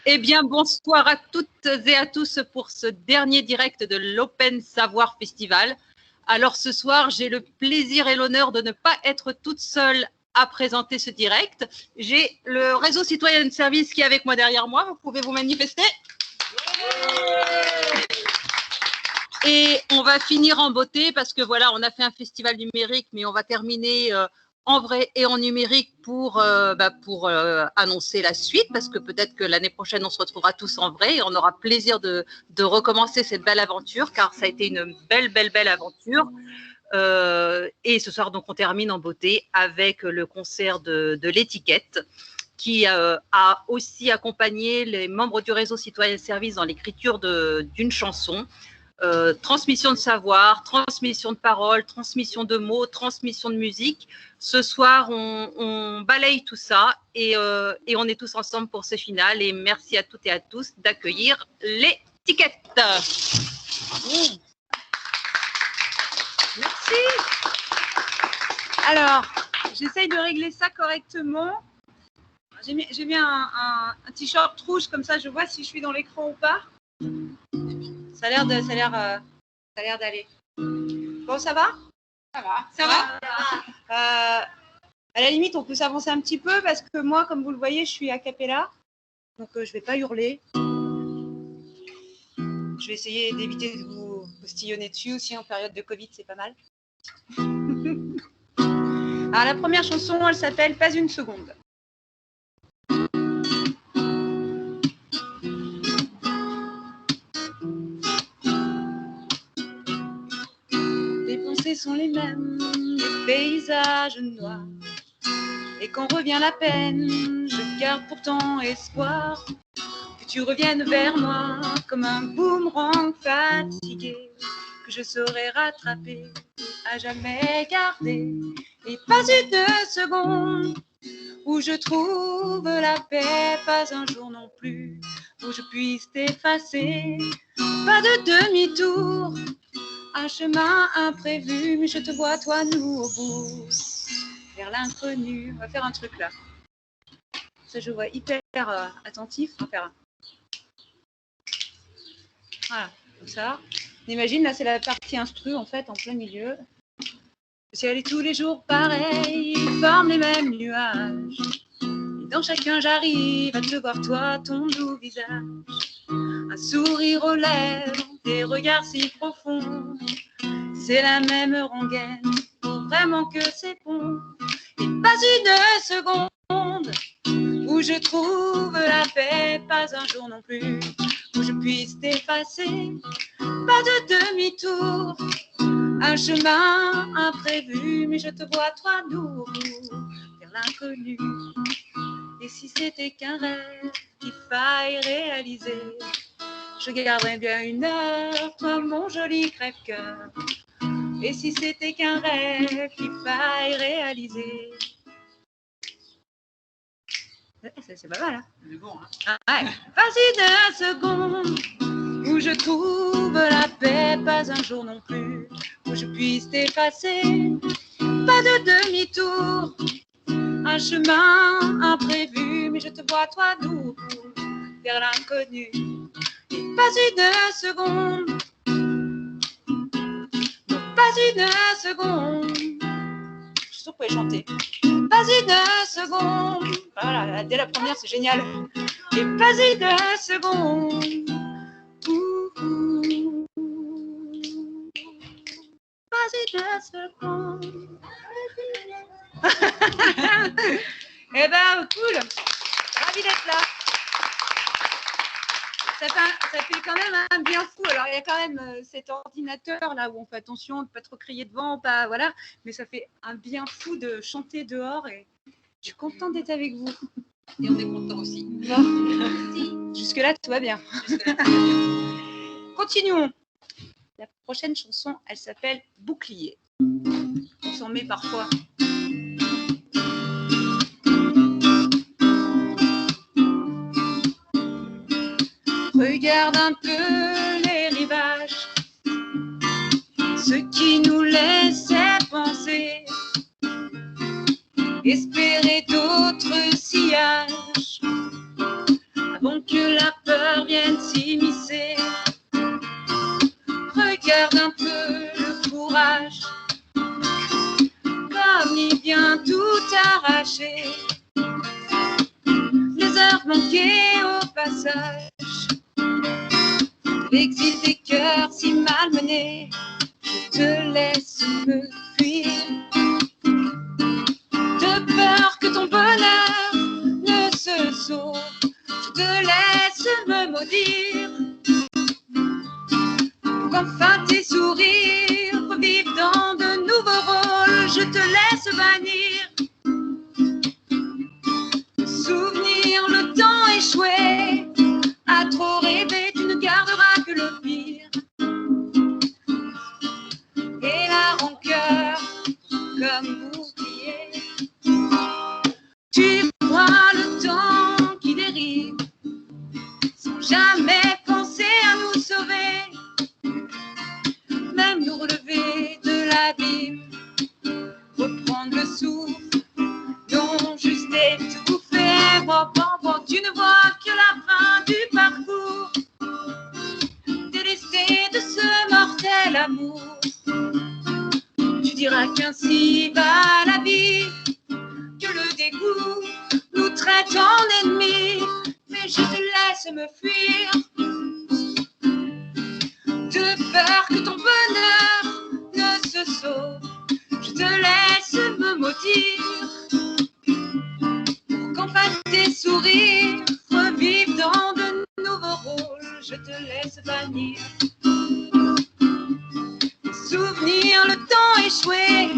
Eh bien, bonsoir à toutes et à tous pour ce dernier direct de l'Open Savoir Festival. Alors ce soir, j'ai le plaisir et l'honneur de ne pas être toute seule à présenter ce direct. J'ai le réseau citoyen de service qui est avec moi derrière moi. Vous pouvez vous manifester. Et on va finir en beauté parce que voilà, on a fait un festival numérique, mais on va terminer en vrai et en numérique pour annoncer la suite, parce que peut-être que l'année prochaine, on se retrouvera tous en vrai et on aura plaisir de recommencer cette belle aventure, car ça a été une belle aventure. Et ce soir, donc, on termine en beauté avec le concert de l'étiquette, qui a aussi accompagné les membres du réseau citoyen service dans l'écriture d'une chanson. Transmission de savoir, transmission de paroles, transmission de mots, transmission de musique. Ce soir, on balaye tout ça et on est tous ensemble pour ce final. Et merci à toutes et à tous d'accueillir l'étiquette. Merci. Alors, j'essaye de régler ça correctement. J'ai mis un t-shirt rouge, comme ça je vois si je suis dans l'écran ou pas. Ça a l'air d'aller. Bon, ça va ? Ça va. À la limite, on peut s'avancer un petit peu parce que moi, comme vous le voyez, je suis a cappella. Donc, je ne vais pas hurler. Je vais essayer d'éviter de vous postillonner dessus aussi en période de Covid, c'est pas mal. Alors, la première chanson, elle s'appelle « Pas une seconde ». Les pensées sont les mêmes, les paysages noirs. Et quand revient la peine, je garde pourtant espoir que tu reviennes vers moi comme un boomerang fatigué, que je saurais rattraper, à jamais garder. Et pas une seconde où je trouve la paix, pas un jour non plus où je puisse t'effacer. Pas de demi-tour, un chemin imprévu, mais je te vois, toi, nous, au bout, vers l'inconnu. On va faire un truc là. Ça, je vois hyper attentif. On va faire un... Voilà, comme ça. On imagine, là, c'est la partie instru, en fait, en plein milieu. Le ciel est tous les jours pareil, il forme les mêmes nuages. Et dans chacun, j'arrive à te voir, toi, ton doux visage. Un sourire aux lèvres, des regards si profonds. C'est la même rengaine, pour vraiment que c'est bon. Et pas une seconde où je trouve la paix, pas un jour non plus où je puisse t'effacer. Pas de demi-tour, un chemin imprévu, mais je te vois, toi, nous, vers l'inconnu. Et si c'était qu'un rêve qu'il faille réaliser, je garderais bien une heure, toi, mon joli crève-cœur. Et si c'était qu'un rêve qu'il faille réaliser. C'est pas mal, hein? C'est bon, hein? Ah, ouais. Pas une seconde où je trouve la paix, pas un jour non plus où je puisse t'effacer. Pas de demi-tour, un chemin imprévu, mais je te vois, toi, doux, vers l'inconnu. Et pas une seconde, pas une seconde. Je suis sûre que vous pouvez chanter. Pas une seconde. Voilà, dès la première, c'est génial. Et pas une seconde. Pas une seconde. Eh ben, cool. Ravi d'être là. Ça fait quand même un bien fou. Alors, il y a quand même cet ordinateur là où on fait attention de ne pas trop crier devant, pas, voilà. Mais ça fait un bien fou de chanter dehors et je suis contente d'être avec vous. Et on est content aussi. Bon. Jusque-là, tout va bien. Continuons. La prochaine chanson, elle s'appelle « Bouclier ». On s'en met parfois. Regarde un peu les rivages, ce qui nous laissait penser, espérer d'autres sillages, avant que passage. L'exil des cœurs si malmenés, je te laisse me fuir. De peur que ton bonheur ne se sauve, je te laisse me maudire. Qu'enfin tes sourires revivent dans de nouveaux rôles, je te laisse bannir. Souvenir le temps échoué, à trop rêver, tu ne garderas que le pire. Et la rancœur, comme bouclier, tu vois le temps qui dérive, sans jamais penser à nous sauver, même nous relever de l'abîme, reprendre le souffle, non juste étouffer. Tu ne vois que la fin du parcours, délaissé de ce mortel amour. Tu diras qu'ainsi va la vie, que le dégoût nous traite en ennemis, mais je te laisse me fuir. De peur que ton bonheur ne se sauve, je te laisse me maudire. Qu'enfin tes sourires revivent dans de nouveaux rôles, je te laisse bannir. Souvenir le temps échoué,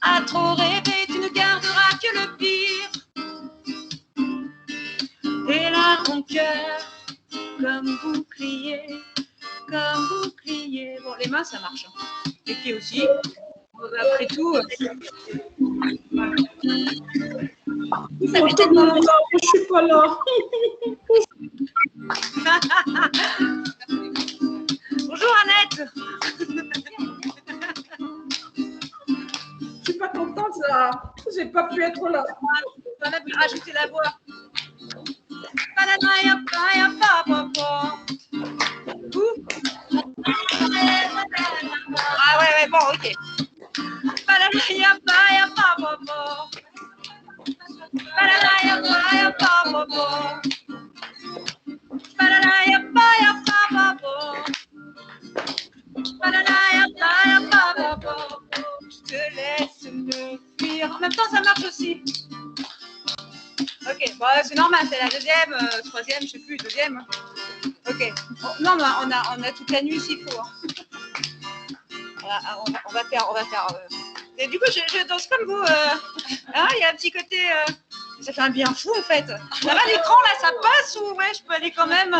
à trop rêver, tu ne garderas que le pire. Et la rancœur, comme bouclier, comme bouclier. Bon, les mains, ça marche. Hein. Les pieds aussi. Après tout... Ça fait tellement longtemps que je suis pas là. Bonjour Annette. Je suis pas contente, ça. J'ai pas pu être là. On a pu rajouter la voix. Ah ouais, bon, ok. Je te laisse me fuir. En même temps, ça marche aussi. Ok, bon, c'est normal, c'est la deuxième, troisième, je sais plus, deuxième. Ok. Bon, non, on a toute la nuit s'il faut. Hein. Voilà, on va faire. Et du coup, je danse comme vous. Hein, il y a un petit côté. Ça fait un bien fou en fait. Ça va l'écran là, ça passe ou ouais, je peux aller quand même.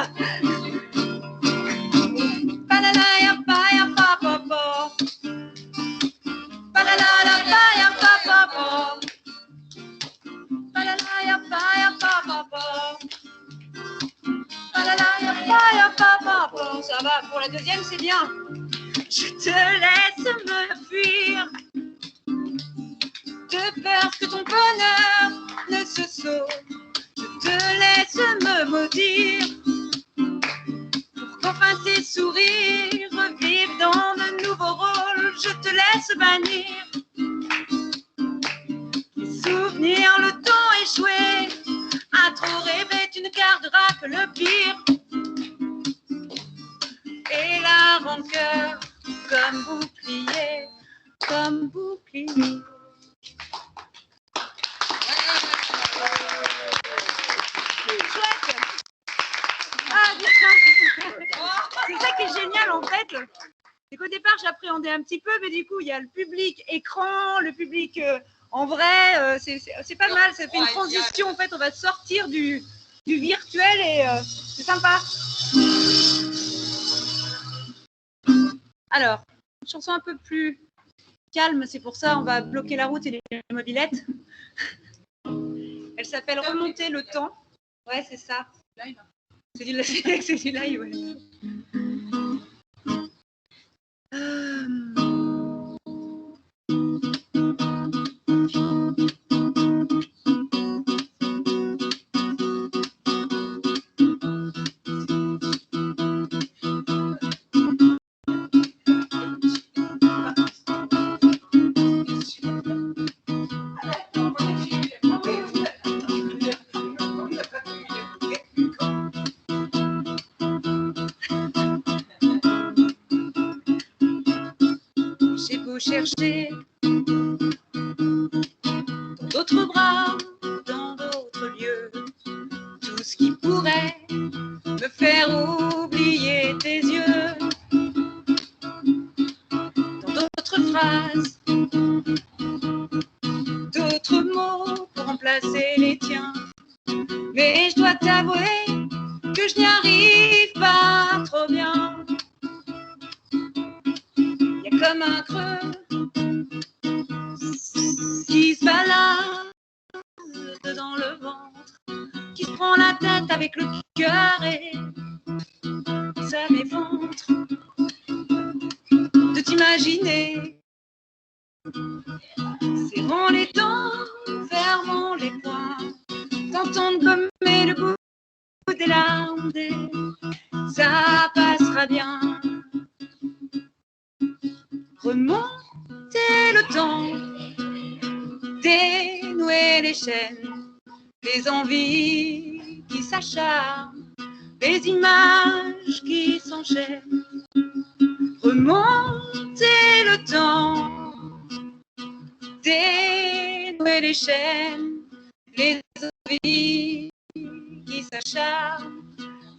Ça va, pour la deuxième, c'est bien. Je te laisse me fuir, de peur que ton bonheur ne se sauve. Je te laisse me maudire, pour qu'enfin tes sourires revivent dans de nouveaux rôles. Je te laisse bannir les souvenirs, le temps échoué. À trop rêver, tu ne garderas que le pire. Et la rancœur, comme bouclier, comme bouclier. Chouette. Ah, c'est ça qui est génial en fait. C'est qu'au départ, j'appréhendais un petit peu, mais du coup, il y a le public écran, le public en vrai, c'est pas mal. Ça fait une transition en fait. On va sortir du virtuel et c'est sympa. Alors, une chanson un peu plus calme, c'est pour ça on va bloquer la route et les mobylettes. Elle s'appelle Remonter le temps. Ouais, c'est ça. C'est du live, ouais. chercher dans d'autres bras, dans d'autres lieux, tout ce qui pourrait me faire oublier tes yeux. Dans d'autres phrases, d'autres mots pour remplacer les tiens. Mais je dois t'avouer que je n'y arrive pas trop bien. Il y a comme un creux qui se balade dans le ventre, qui se prend la tête avec le cœur et ça m'effondre de t'imaginer. Serrons les dents, fermons les poings, tentons de gommer le bout des larmes, ça passera bien. Remonter le temps, dénouer les chaînes, les envies qui s'acharnent, les images qui s'enchaînent. Remonter le temps, dénouer les chaînes, les envies qui s'acharnent,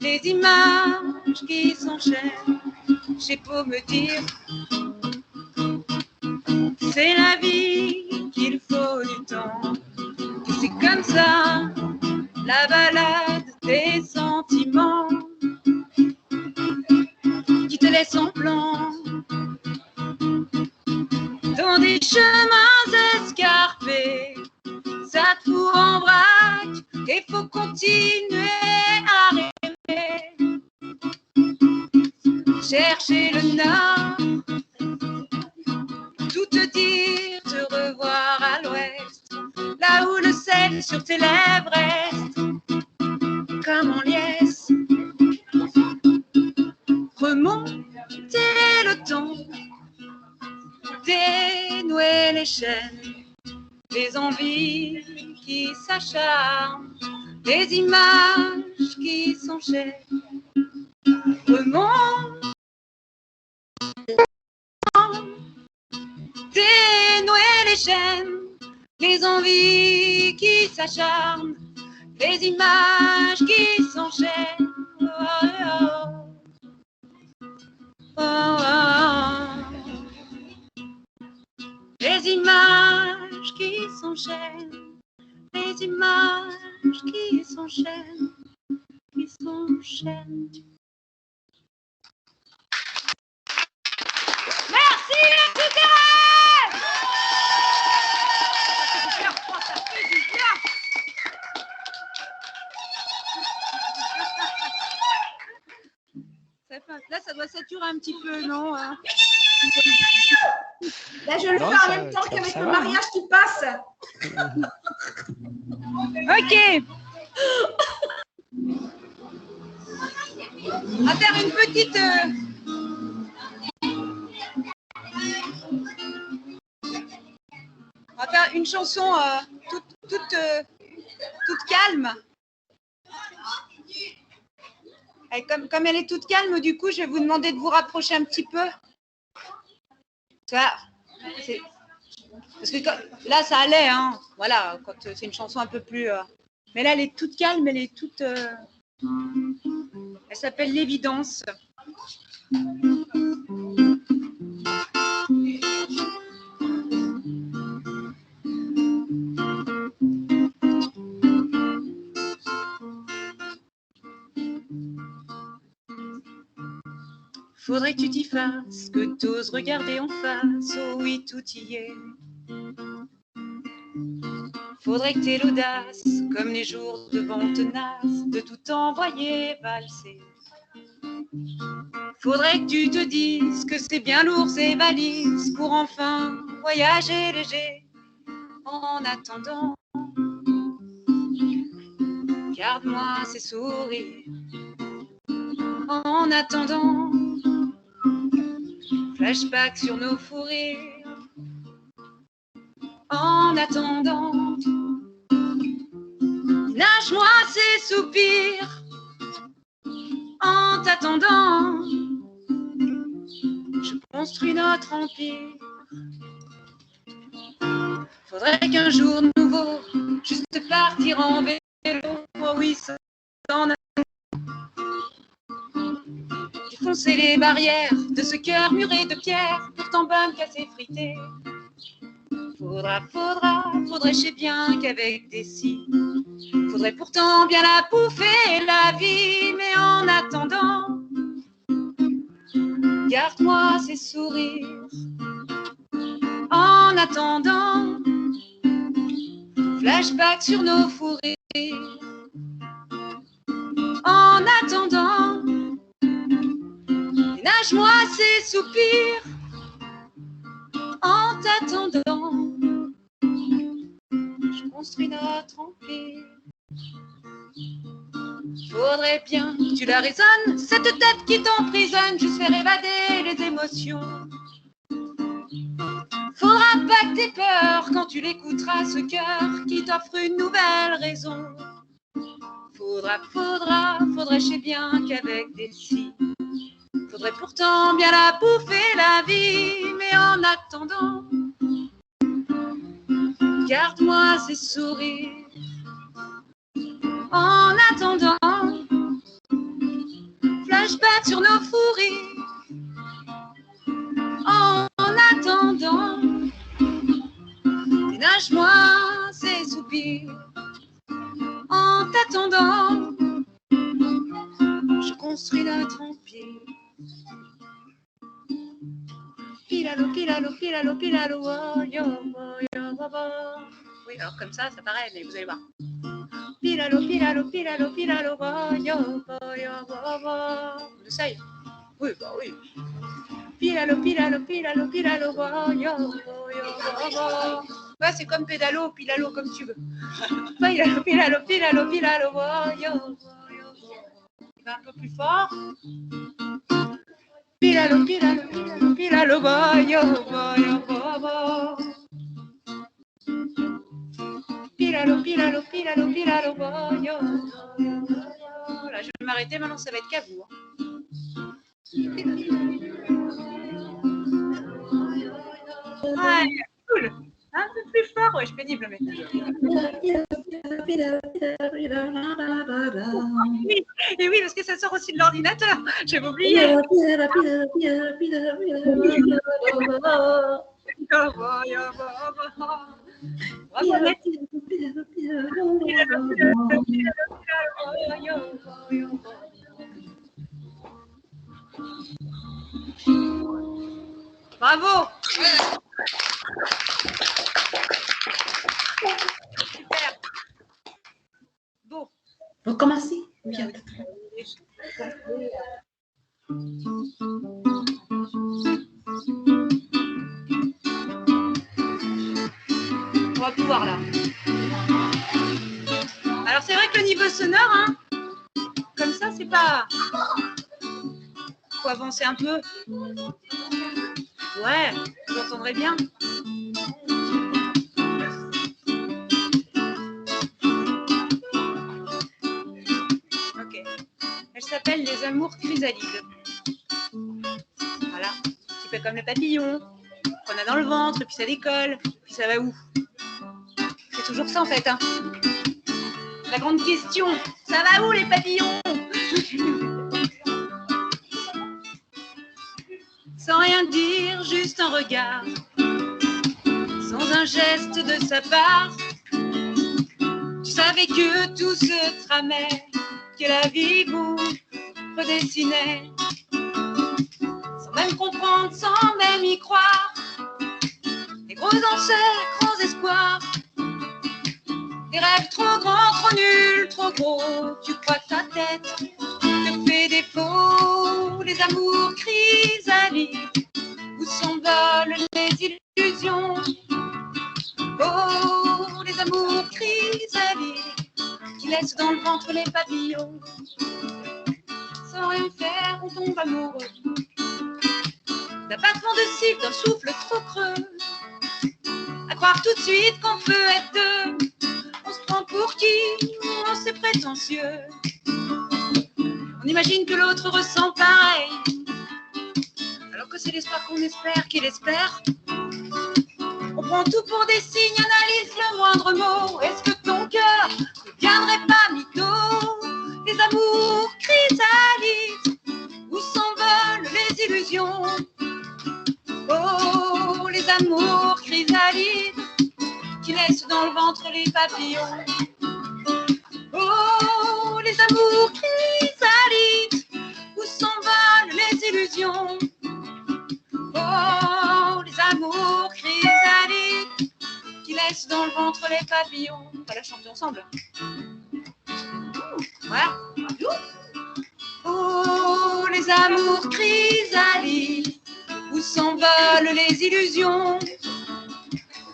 les images qui s'enchaînent. J'ai beau me dire, c'est la vie qu'il faut du temps. Et c'est comme ça, la balade des sentiments qui te laisse en plan dans des chemins escarpés. Ça te fout en vrac et faut continuer à rêver. Chercher le nord, tout te dire, te revoir à l'ouest, là où le sel sur tes lèvres reste comme en liesse. Remonter le temps, dénouer les chaînes, les envies qui s'acharnent, les images qui s'enchaînent. Remonter, dénouer les chaînes, les envies qui s'acharnent, les images qui s'enchaînent. Oh, oh, oh, oh. Les images qui s'enchaînent, les images qui s'enchaînent, qui s'enchaînent. Merci les souterrains! Ça fait du bien. Là, ça doit saturer un petit peu, non? Là, je le fais en même temps qu'avec le mariage qui passe. Ok. On va faire une petite... On va faire une chanson toute calme. Et comme elle est toute calme, du coup, je vais vous demander de vous rapprocher un petit peu. Parce que là, ça allait, hein. Voilà, quand c'est une chanson un peu plus... Mais là, elle est toute calme, elle est toute... Elle s'appelle L'évidence. Faudrait que tu t'y fasses, que t'oses regarder en face, oh oui, tout y est. Faudrait que t'aies l'audace, comme les jours devant tenace, de tout envoyer valser. Faudrait que tu te dises que c'est bien lourd ces valises, pour enfin voyager léger. En attendant, garde-moi ces sourires. En attendant, flashback sur nos fous rires. En attendant, nage-moi ces soupirs. En t'attendant, je construis notre empire. Faudrait qu'un jour nouveau, juste partir en vélo. Oh oui, ça en a. Défoncer les barrières de ce cœur muré de pierre, pourtant bam cassé frité. Faudrait, je sais bien qu'avec des si, faudrait pourtant bien la bouffer la vie, mais en attendant, garde-moi ces sourires. En attendant, flashback sur nos fous rires. En attendant, ménage-moi ces soupirs. En t'attendant, je construis notre empire. Faudrait bien que tu la raisonnes, cette tête qui t'emprisonne, juste faire évader les émotions. Faudra pas que t'aies peur quand tu l'écouteras, ce cœur qui t'offre une nouvelle raison. Faudrait, je sais bien qu'avec des si, faudrait pourtant bien la bouffer la vie, mais en attendant, garde-moi ces sourires. En attendant, flashback sur nos fous rires. En attendant, ménage-moi ces soupirs. En t'attendant, je construis notre empire. Pilalo, pilalo, pilalo, pilalo, oh, yo, oh, yo, oh, oh. Oui, alors comme ça paraît, mais vous allez voir. Pilalo, pilalo, pilalo, pilalo, oh, yo, oh, yo, oh, oh. On essaye. Oui, bah oui. Pilalo, pilalo, pilalo, pilalo, oh, yo, oh, yo, oh, oh. Ouais, c'est comme pédalo, pilalo, comme tu veux. Pilalo, pilalo, pilalo, pilalo, oh, yo, oh, yo, oh. Il va un peu plus fort. Pilalo, pilalo, pilalo, pilalo, oh, yo, oh, yo, oh, oh. Pilalo, pilalo, pilalo, pilalo, oh, yo, oh, yo, oh. Là, je vais m'arrêter, maintenant ça va être qu'à vous. Ah, cool. Un peu plus fort, ouais, je suis pénible, mais. Oui, et oui, parce que ça sort aussi de l'ordinateur. J'avais oublié. Bravo. Super. Bon. Vous commencez. Bien. On va pouvoir là. Alors c'est vrai que le niveau sonore, hein, comme ça, c'est pas. Faut avancer un peu. Ouais, vous entendrez bien. Ok. Elle s'appelle Les Amours Chrysalides. Voilà. Un petit peu comme le papillon qu'on a dans le ventre, puis ça décolle, puis ça va où? C'est toujours ça en fait. Hein. La grande question, ça va où les papillons? Sans rien dire, juste un regard, sans un geste de sa part, tu savais que tout se tramait, que la vie vous redessinait, sans même comprendre, sans même y croire, des gros enchères, grands espoirs, des rêves trop grands, trop nuls, trop gros, tu crois que ta tête te fait défaut, les amours chrysalides, où s'envolent les illusions. Oh, les amours chrysalides, qui laissent dans le ventre les papillons. Sans rien faire, on tombe amoureux d'un battement de cils, d'un souffle trop creux, à croire tout de suite qu'on peut être deux. On se prend pour qui? On c'est prétentieux. On imagine que l'autre ressent pareil, alors que c'est l'espoir qu'on espère qu'il espère. On Comprends tout pour des signes, analyse le moindre mot. Est-ce que ton cœur ne viendrait pas mytho? Les amours chrysalides, où s'envolent les illusions? Oh, les amours chrysalides, qui laissent dans le ventre les papillons. Oh, les amours chrysalides, où s'envolent les illusions? Oh, les amours chrysalides, qui laissent dans le ventre les papillons. On va la chanter ensemble. Voilà. Oh, les amours chrysalides, où s'envolent les illusions?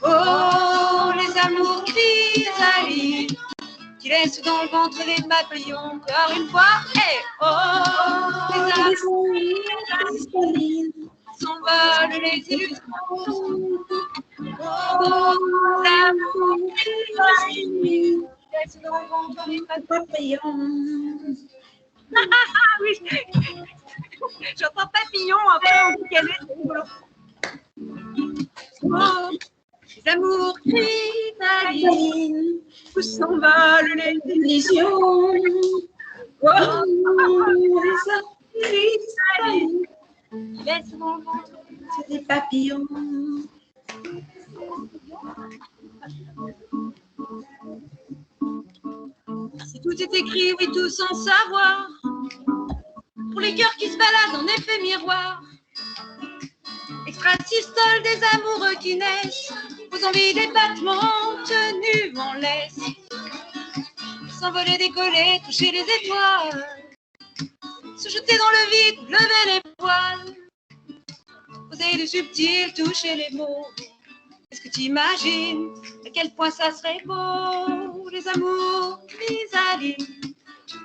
Oh, les amours chrysalides, qui laissent dans le ventre les papillons. Encore une fois, hey, oh, les amours chrysalides, s'envolent les illusions. Oh, les amours chrysalides, qui laissent dans le ventre les papillons. Ah oui, j'entends papillon, après on dit qu'elle est rigolo. Oh, les amours cristalines, où s'envolent les illusions? Oh, les amours cristalines, qui laissent dans le ventre des papillons. Si tout est écrit, oui, tout sans savoir, pour les cœurs qui se baladent en effet miroir, extrasystole des amoureux qui naissent, aux envies des battements tenus en laisse, s'envoler, décoller, toucher les étoiles, se jeter dans le vide, lever les poils, oser du subtil, toucher les mots. Est-ce que tu imagines à quel point ça serait beau, les amours chrysalides,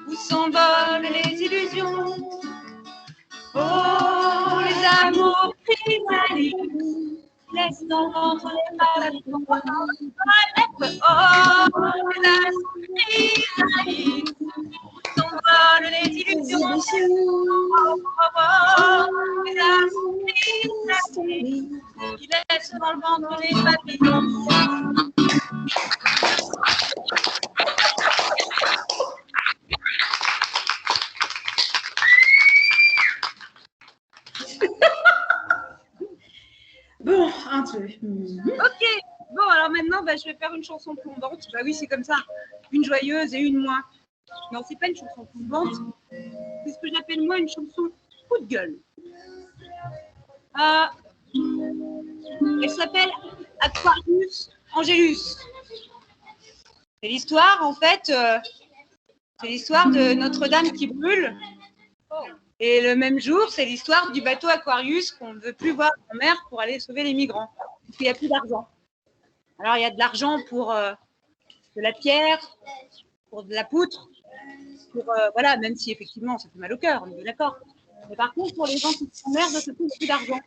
où s'envolent les illusions? Oh, les amours chrysalides, laisse dans le ventre les papillons. Oh, les amours chrysalides, où s'envolent les illusions. Oh, les amours chrysalides, qui laissent dans le ventre les papillons. Bon, un truc. Ok, bon, alors maintenant, je vais faire une chanson plombante. Bah oui, c'est comme ça. Une joyeuse et une moins. Non, c'est pas une chanson plombante. C'est ce que j'appelle, moi, une chanson coup de gueule. Elle s'appelle Aquarius Angelus. C'est l'histoire, en fait, c'est l'histoire de Notre-Dame qui brûle. Et le même jour, c'est l'histoire du bateau Aquarius qu'on ne veut plus voir en mer pour aller sauver les migrants. Parce qu'il n'y a plus d'argent. Alors, il y a de l'argent pour de la pierre, pour de la poutre, pour, voilà, même si effectivement, ça fait mal au cœur, on est d'accord. Mais par contre, pour les gens qui sont en mer, ça ne coûte plus d'argent.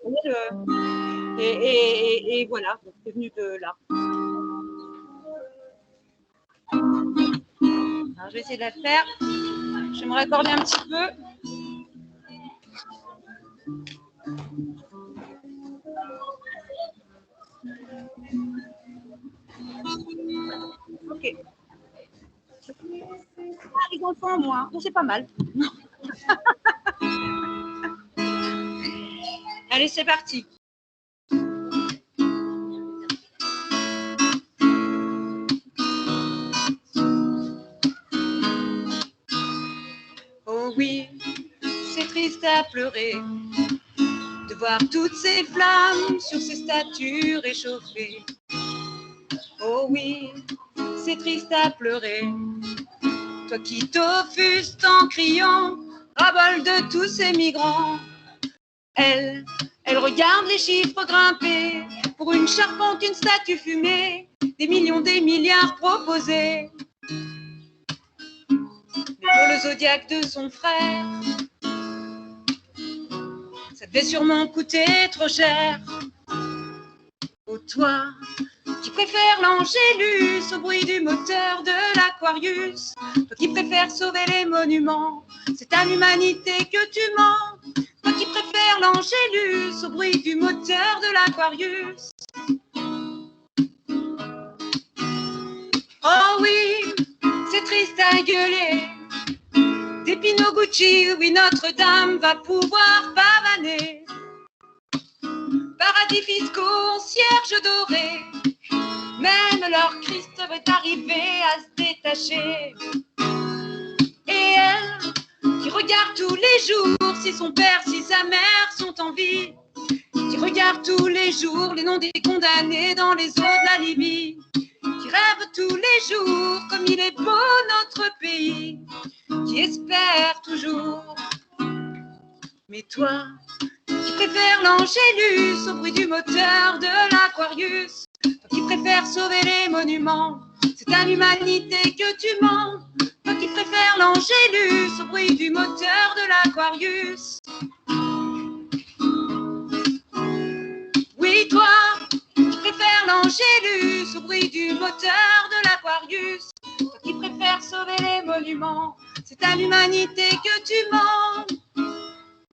Et voilà, c'est venu de là. Alors, je vais essayer de la faire. Je vais me raccorder un petit peu. Ok. Ah, les enfants, moi, c'est pas mal. Allez, c'est parti. Oh oui, c'est triste à pleurer de voir toutes ces flammes sur ces statues réchauffées. Oh oui, c'est triste à pleurer, toi qui t'offusques en criant, ras-bol de tous ces migrants. Elle regarde les chiffres grimper, pour une charpente, une statue fumée, des millions, des milliards proposés. Mais pour le zodiaque de son frère, ça devait sûrement coûter trop cher. Oh toi, qui préfères l'Angélus au bruit du moteur de l'Aquarius, toi qui préfères sauver les monuments, c'est à l'humanité que tu mens. Toi qui préfères l'Angélus au bruit du moteur de l'Aquarius. Oh oui, c'est triste à gueuler. Des Pinot Gucci, oui, Notre-Dame va pouvoir pavaner. Paradis fiscaux, cierges dorés, même leur Christ va arriver à se détacher. Et elle, qui regarde tous les jours si son père, si sa mère sont en vie, qui regarde tous les jours les noms des condamnés dans les eaux de la Libye, qui rêve tous les jours comme il est beau notre pays, qui espère toujours. Mais toi, qui préfères l'Angélus au bruit du moteur de l'Aquarius, toi qui préfères sauver les monuments, c'est à l'humanité que tu mens. Toi qui préfères l'Angélus au bruit du moteur de l'Aquarius. Oui, toi qui préfères l'Angélus au bruit du moteur de l'Aquarius, toi qui préfères sauver les monuments, c'est à l'humanité que tu mens.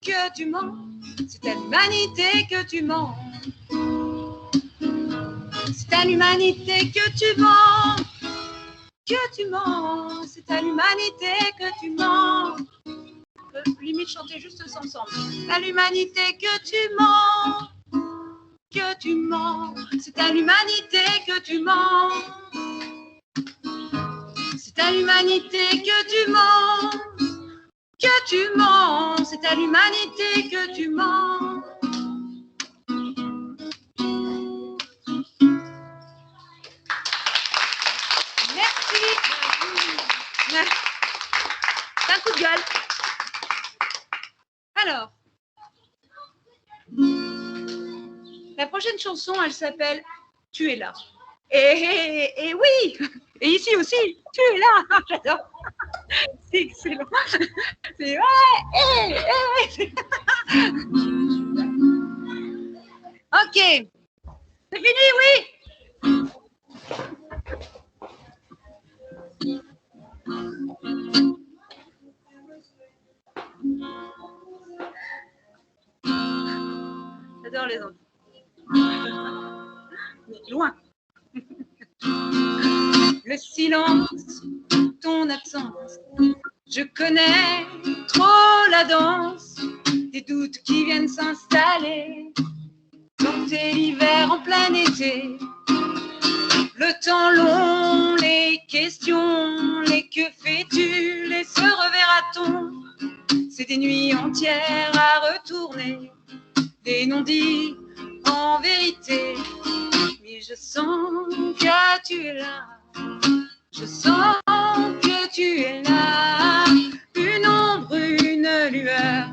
Que tu mens, c'est à l'humanité que tu mens. C'est à l'humanité que tu mens. Que tu mens, c'est à l'humanité que tu mens. On peut limite chanter juste ensemble. C'est à l'humanité que tu mens. Que tu mens, c'est à l'humanité que tu mens. C'est à l'humanité que tu mens. Que tu mens, c'est à l'humanité que tu mens. Merci. C'est un coup de gueule. Alors, la prochaine chanson, elle s'appelle « Tu es là ». Et oui, et ici aussi, tu es là. J'adore. C'est excellent. C'est ouais. Ok. C'est fini, oui. J'adore les enfants. Loin. Le silence, ton absence, je connais trop la danse des doutes qui viennent s'installer. Quand t'es l'hiver en plein été, le temps long, les questions, les que fais-tu, les se reverra-t-on? C'est des nuits entières à retourner, des non-dits en vérité. Mais je sens que tu es là, je sens que tu es là, une ombre, une lueur,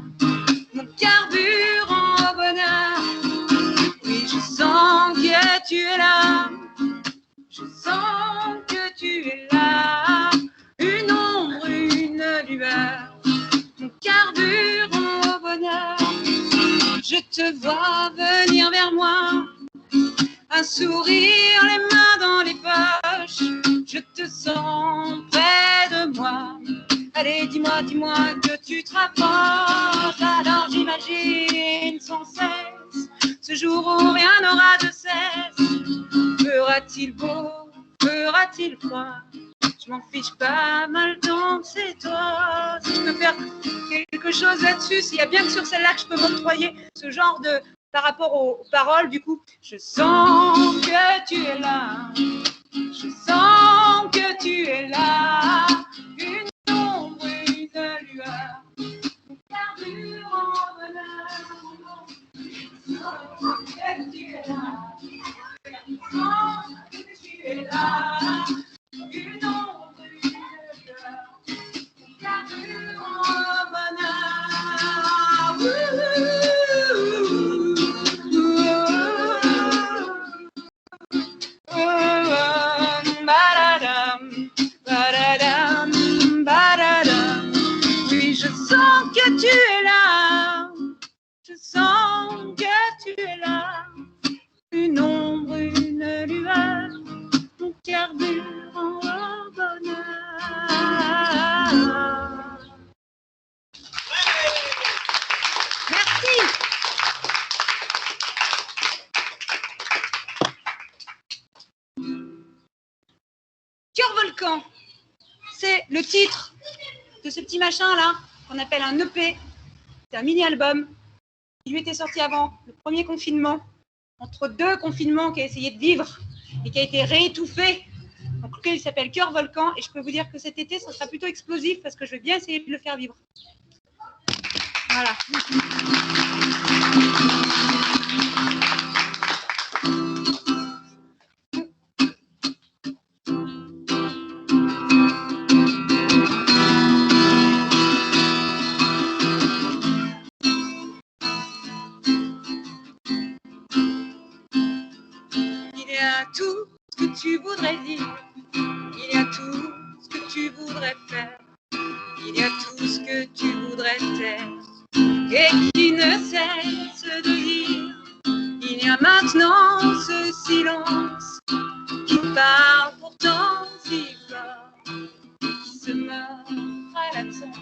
mon carburant au bonheur. Oui, je sens que tu es là, je sens que tu es là, une ombre, une lueur, mon carburant au bonheur. Je te vois venir vers moi, un sourire, les mains dans les poches, je te sens près de moi. Allez, dis-moi, dis-moi que tu te rapproches. Alors j'imagine sans cesse ce jour où rien n'aura de cesse. Fera-t-il beau, fera-t-il froid? Je m'en fiche pas mal tant que c'est toi. Si je peux faire quelque chose là-dessus, s'il y a bien que sur celle-là que je peux m'octroyer ce genre de... Par rapport aux paroles, du coup, je sens que tu es là, je sens que tu es là, une ombre, une lueur, mon carburant en bonheur. Je sens que tu es là, je sens que tu es là, une ombre, une lueur, mon carburant en bonheur. Oui, je sens que tu es là, je sens que tu es là, une ombre, une lueur, mon carburant au bonheur. Merci. Que Volcan, c'est le titre de ce petit machin-là, qu'on appelle un EP. C'est un mini-album qui lui était sorti avant le premier confinement, entre deux confinements qu'il a essayé de vivre et qui a été réétouffé. Donc, lequel il s'appelle Cœur Volcan. Et je peux vous dire que cet été, ça sera plutôt explosif parce que je vais bien essayer de le faire vivre. Voilà. Il y a tout ce que tu voudrais dire, il y a tout ce que tu voudrais faire, il y a tout ce que tu voudrais taire et qui ne cesse de dire. Il y a maintenant ce silence qui parle pourtant si fort, qui se meurt à l'absence,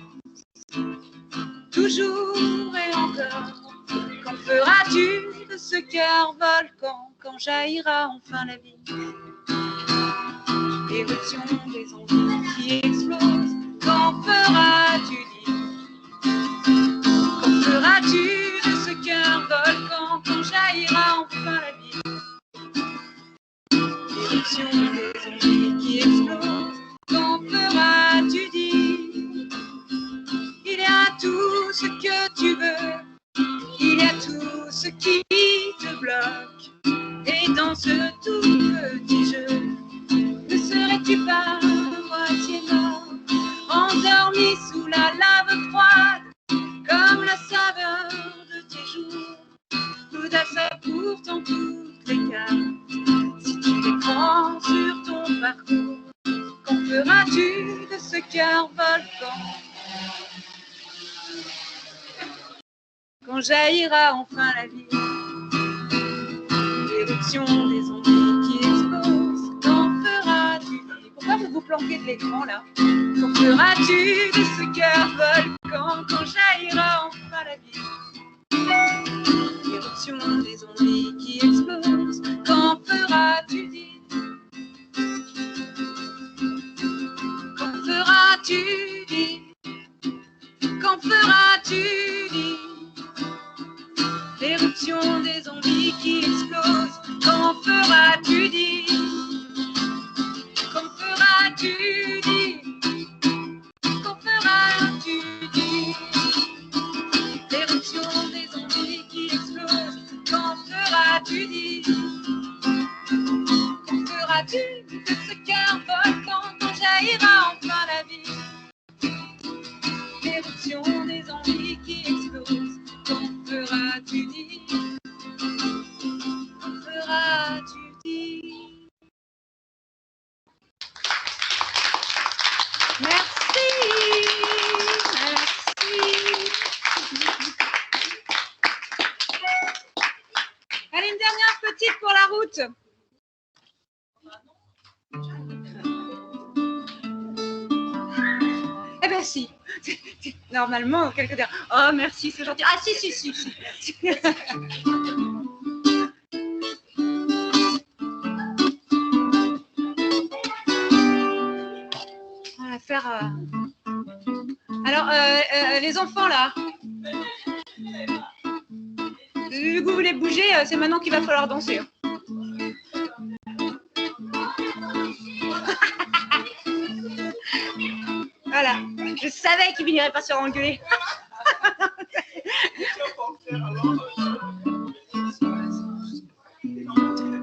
toujours et encore. Quand feras-tu de ce cœur volcan, quand jaillira enfin la vie? Éruption des envies qui explosent, quand feras-tu dire? Quand feras-tu de ce cœur volcan, quand jaillira enfin la vie? Éruption des envies qui explosent, quand feras-tu dire? Il y a tout ce que tu veux, il y a tout ce qui te bloque, et dans ce tout petit jeu, ne serais-tu pas moitié mort, endormi sous la lave froide, comme la saveur de tes jours, l'audace pourtant toutes les cartes, si tu les prends sur ton parcours, quand feras-tu de ce cœur volcan? Quand jaillira enfin la vie, l'éruption des envies qui explosent, quand feras-tu vivre? Pourquoi vous vous planquez de l'écran là? Quand feras-tu de ce cœur volcan, quand jaillira enfin la vie? L'éruption des envies qui explosent, quand feras-tu dire? Quand feras-tu dire? Quand feras-tu dire? L'éruption des envies qui explosent, quand feras-tu dire? Quand feras-tu dire? Quand feras-tu dire? L'éruption des envies qui explosent, quand feras-tu dire? Quand feras-tu de ce cœur volcan, quand jaillira enfin la vie? L'éruption des envies qui explosent, quand feras-tu dire? Quand feras-tu dire? Merci, merci. Allez, une dernière petite pour la route. Eh ben si. Normalement, quelqu'un dit « Oh, merci, c'est gentil. » Ah si. On va faire... Alors, les enfants, là, vu que vous voulez bouger, c'est maintenant qu'il va falloir danser. Voilà, je savais qu'il finirait par se faire engueuler.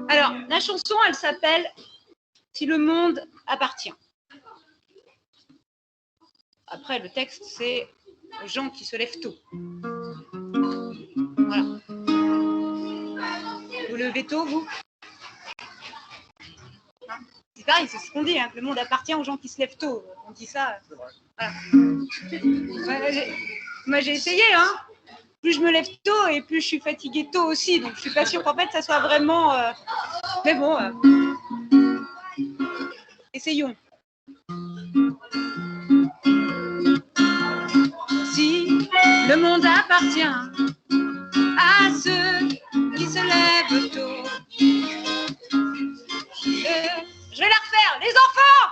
Alors, la chanson, elle s'appelle « Si le monde appartient ». Après, le texte, c'est aux gens qui se lèvent tôt. Voilà. Vous levez tôt, vous? C'est pareil, c'est ce qu'on dit, hein, que le monde appartient aux gens qui se lèvent tôt. On dit ça. Voilà. Moi, j'ai essayé, hein. Plus je me lève tôt et plus je suis fatiguée tôt aussi. Donc, je suis pas sûre qu'en fait, ça soit vraiment... Mais bon, essayons. Si le monde appartient à ceux qui se lèvent tôt. Je vais la refaire, les enfants!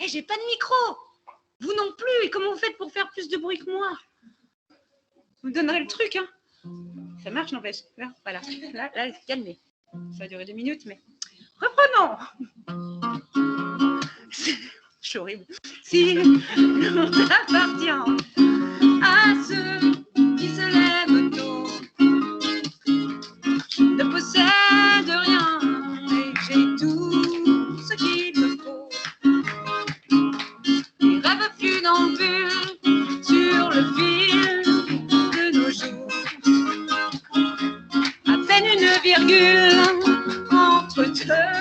hey, j'ai pas de micro. Vous non plus. Et comment vous faites pour faire plus de bruit que moi? Vous me donnerez le truc, hein. Ça marche, n'empêche. Voilà. Là, calmez. Ça va durer 2 minutes, mais... Reprenons. Je suis horrible. Si l'on appartient à ceux qui se lèvent tôt, je ne possède rien et j'ai tout ce qu'il me faut. Les rêves funambules sur le fil de nos jours, à peine une virgule entre deux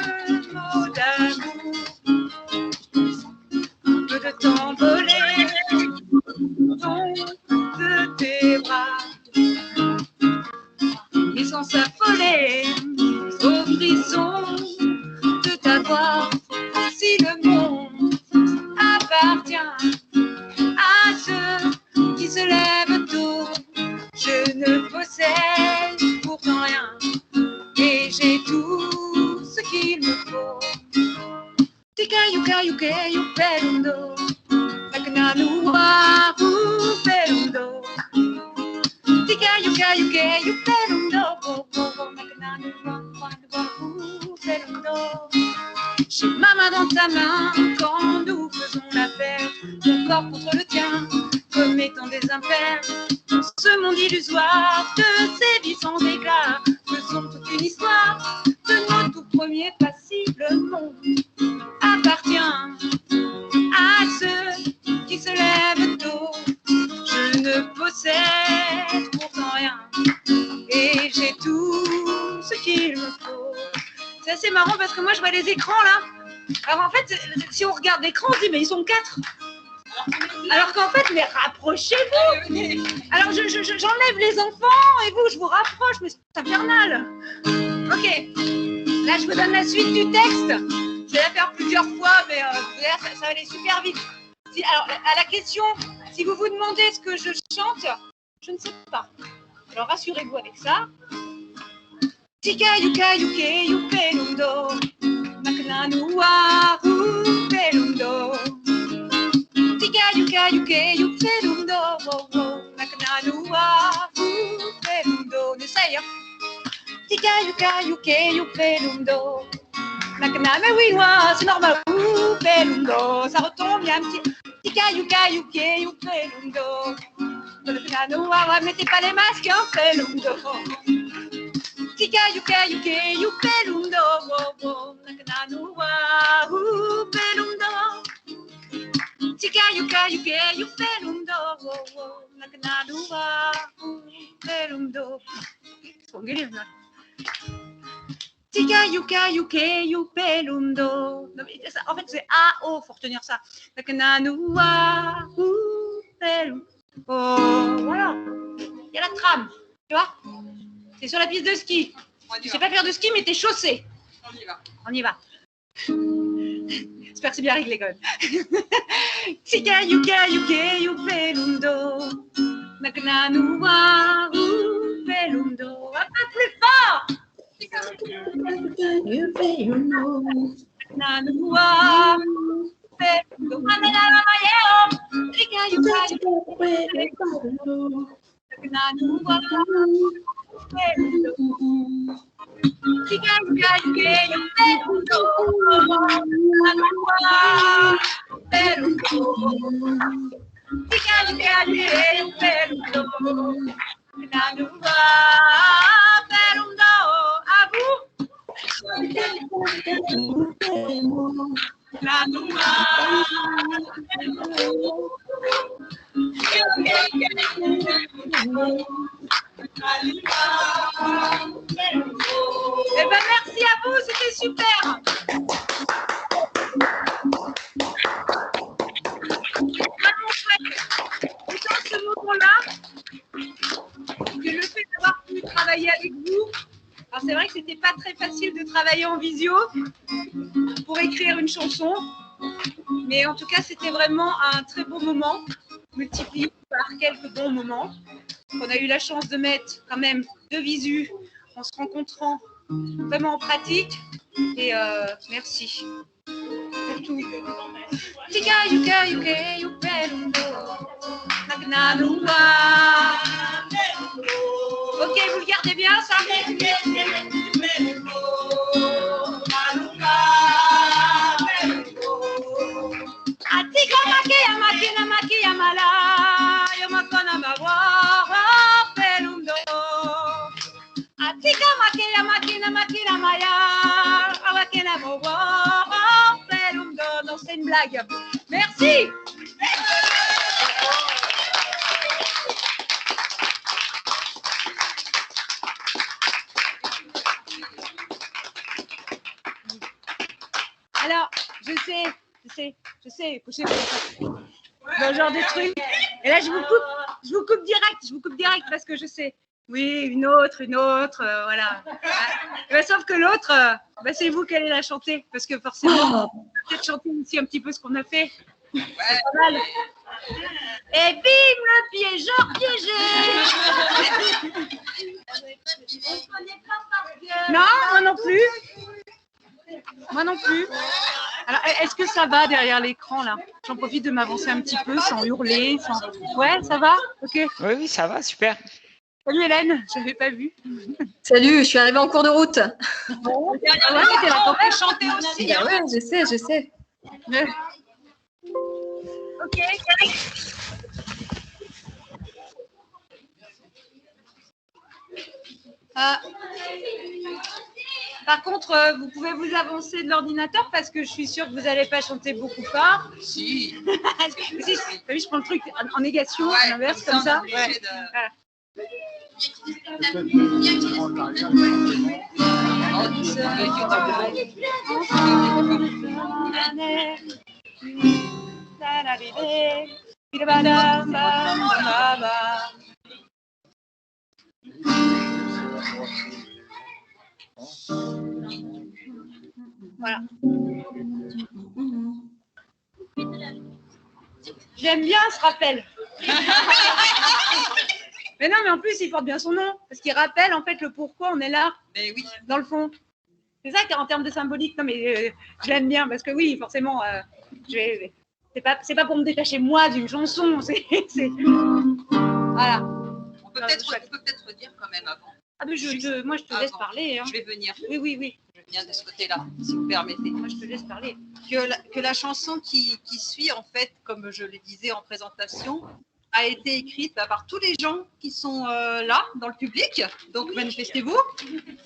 mots d'amour. Un peu de temps volé de tes bras, mais sans s'affoler au frisson de ta voix. Si le monde appartient à ceux qui se lèvent tôt, je ne possède pourtant rien et j'ai tout ce qu'il me faut. Tika yuka yuke yuperundo, makananua uperundo. Tika yuka yuke yuperundo, makananua uperundo. J'ai ma main dans ta main quand nous faisons l'affaire, mon corps contre le tien, commettant des impairs. Dans ce monde illusoire de ces vies sans éclat, faisons toute une histoire de nos tout premiers pas. Si le monde appartient à ceux qui se lèvent tôt, je ne possède pourtant rien et j'ai tout ce qu'il me faut. C'est assez marrant parce que moi je vois les écrans là. Alors en fait, si on regarde l'écran, on se dit mais ils sont 4. Alors qu'en fait, mais rapprochez-vous. Alors j'enlève les enfants et vous, je vous rapproche, mais c'est infernal. Ok, là je vous donne la suite du texte. Je vais la faire plusieurs fois, mais ça va aller super vite. Alors à la question, si vous vous demandez ce que je chante, je ne sais pas. Alors rassurez-vous avec ça. Tika yuka yuke yupelundo, makananua upelundo. Tika yuka yuke yupelundo, makananua upelundo. On essaye, hein. Tika yuka yuke yupelundo, makanana oui, c'est normal. Upelundo, ça retombe, il y a un petit. Tika yuka yuke yupelundo, makananua, mettez pas les masques, hein, pelundo. Tika yuka yuke yupelundo, makananua upelundo. Tika yuka yuke yupelundo, makananua upelundo. Tika yuka yuke yupelundo. En fait, c'est A-O, faut retenir ça. Makananua upelundo. Voilà. Il y a la trame, tu vois. T'es sur la piste de ski. Tu sais pas faire de ski, mais t'es chaussé. On y va. On y va. J'espère que c'est bien réglé quand même. Tika yuka yuke yupelundo, makananua upelundo. Un peu plus fort. Tika yuka yupelundo, makananua upelundo. Tika yuka yupelundo, makananua upelundo. Tika yuka yuke yupelundo, makananua upelundo. Tika yuka yuke yupelundo, makananua upelundo. À vous. Eh ben merci à vous, c'était super. Dans ce moment-là, que le fait d'avoir pu travailler avec vous, alors c'est vrai que c'était pas très facile de travailler en visio pour écrire une chanson, mais en tout cas c'était vraiment un très beau moment, multiplié par quelques bons moments. On a eu la chance de mettre quand même 2 visus en se rencontrant vraiment en pratique, et merci. surtout. Tika yuka yuke yupelundo. Nagnanua. Ok, vous le gardez bien ça? Atika makia makina makia mala. Yomakona mawa pelundo. Atika makia makina makina maya. Awakena mawa pelundo. Non, c'est une blague. Merci. Alors, je sais que c'est le genre de truc. Et là, je vous coupe direct parce que je sais. Oui, une autre, voilà. Sauf que l'autre, c'est vous qui allez la chanter parce que forcément, peut-être chanter aussi un petit peu ce qu'on a fait. C'est pas mal. Et bim, le piégeur piégé. Non, moi non plus. Moi non plus. Alors, est-ce que ça va derrière l'écran là? J'en profite de m'avancer un petit peu sans hurler. Ouais, ça va? Ok. Oui, ça va, super. Salut Hélène, je n'avais pas vu. Salut, je suis arrivée en cours de route. Bon. Ouais, t'étais là pour chanter aussi. Ah ouais, je sais. Ouais. Ok. Par contre, vous pouvez vous avancer de l'ordinateur parce que je suis sûre que vous n'allez pas chanter beaucoup fort. Si. Si, t'as vu, je prends le truc en négation, à l'inverse, comme ça. Ouais. Voilà. Voilà. J'aime bien ce rappel. Mais non, mais en plus, il porte bien son nom, parce qu'il rappelle en fait le pourquoi on est là, Mais oui. dans le fond. C'est ça en termes de symbolique. Non, mais je l'aime bien, parce que oui, forcément, c'est pas pour me détacher moi d'une chanson. Voilà. On peut peut-être redire quand même avant. Ah, mais moi, je te laisse parler. Hein. Je vais venir. Oui. Je viens de ce côté-là, si vous permettez. Moi, je te laisse parler. Que la chanson qui suit, en fait, comme je le disais en présentation, a été écrite par tous les gens qui sont là, dans le public. Donc, manifestez-vous.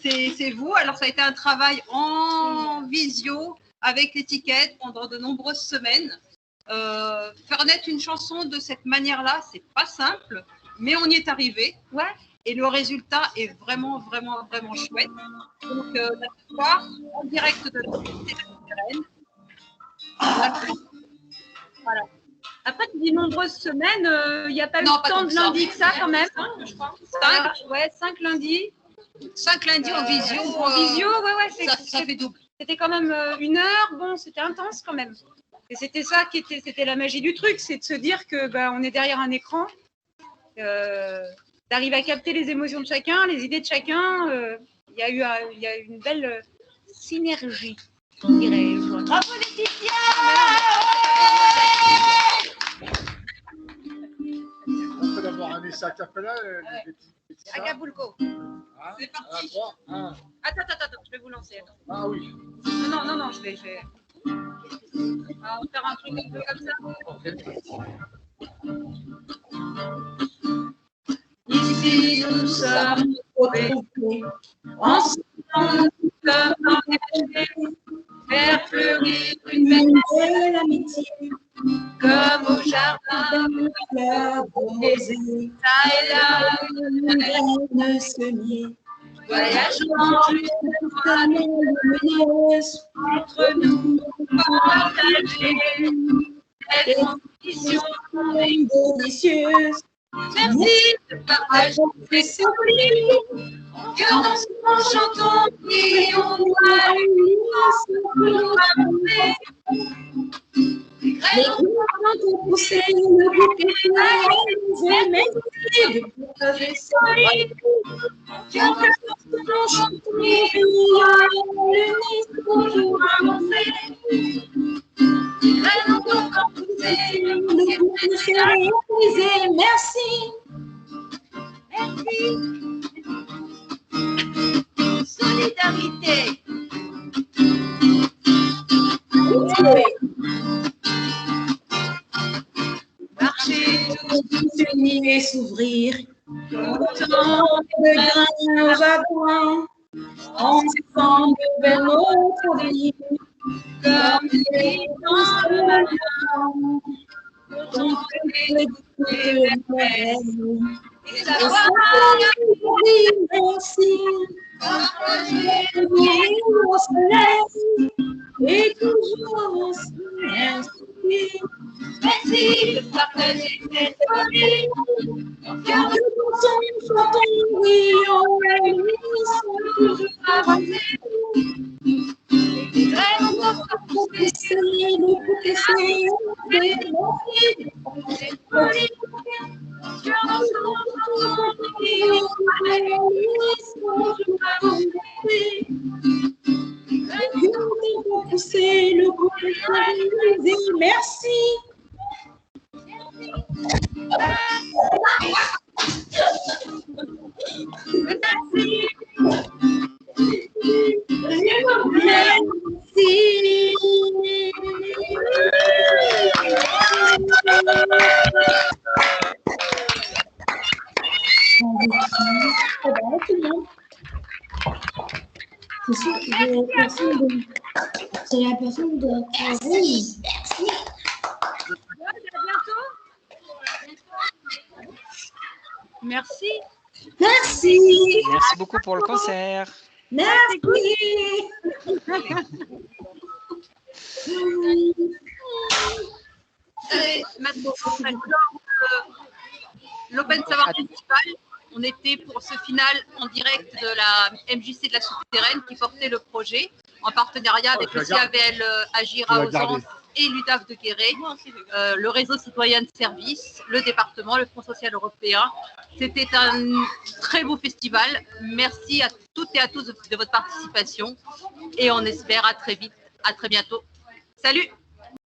C'est vous. Alors, ça a été un travail en visio, avec l'étiquette, pendant de nombreuses semaines. Faire naître une chanson de cette manière-là, c'est pas simple, mais on y est arrivé. Ouais. Et le résultat est vraiment, vraiment, vraiment chouette. Donc, la soir, en direct de Voilà. Après, tu dis nombreuses semaines, il n'y a pas eu tant de lundis que ça quand même. 5 lundis. 5 lundis en visio. En visio, ouais. Ça fait double. C'était quand même 1 heure. Bon, c'était intense quand même. Et c'était ça c'était la magie du truc, c'est de se dire que on est derrière un écran, d'arriver à capter les émotions de chacun, les idées de chacun. Il y a eu une belle synergie, dirais-je. Bravo Laetitia! On peut d'avoir un essai à Capella, Acapulco. C'est parti. Attends, je vais vous lancer. Attends. Ah oui. Non, je vais. On va faire un truc un peu comme ça. Ici, nous sommes retrouvés ensemble comme engagés, faire fleurir une belle amitié, comme au jardin, fleurs rosées, ça et là, une graine semée. Voyageons jusqu'à lumineuse, entre nous, partager des ambitions délicieuses. Merci de partager ces souvenirs, que nous chantons, prions à l'univers pour avancer. Les grands ont poussé le bouquet fleurs, merci de partager ces souvenirs, que nous chantons, prions à l'univers pour avancer. graines ont encore poussé, le bouquet s'est réalisé. Merci. Merci. Solidarité. Marcher tous unis et s'ouvrir. Autant de grains au jardin. Ensemble vers notre vie. Comme les dans le matin. On fait les et savoir merci. Au soleil et toujours aussi merci. Merci de partager cette vie. Car de ton son, chantons, rions, sans toujours avancer. Les graines ont encore poussé, le bouquet s'est réalisé. Car dans son pousser le bouquet réalisé. Merci. C'est la personne de Merci. Merci. Merci. Merci beaucoup pour le concert. Merci. Maintenant, l'Open Savoir Festival. On était pour ce final en direct de la MJC de la Souterraine qui portait le projet en partenariat avec le CAVL Agira aux Anses et l'UDAF de Guéret, le réseau citoyen de service, le département, le Fonds social européen. C'était un très beau festival. Merci à toutes et à tous de votre participation et on espère à très vite, à très bientôt. Salut!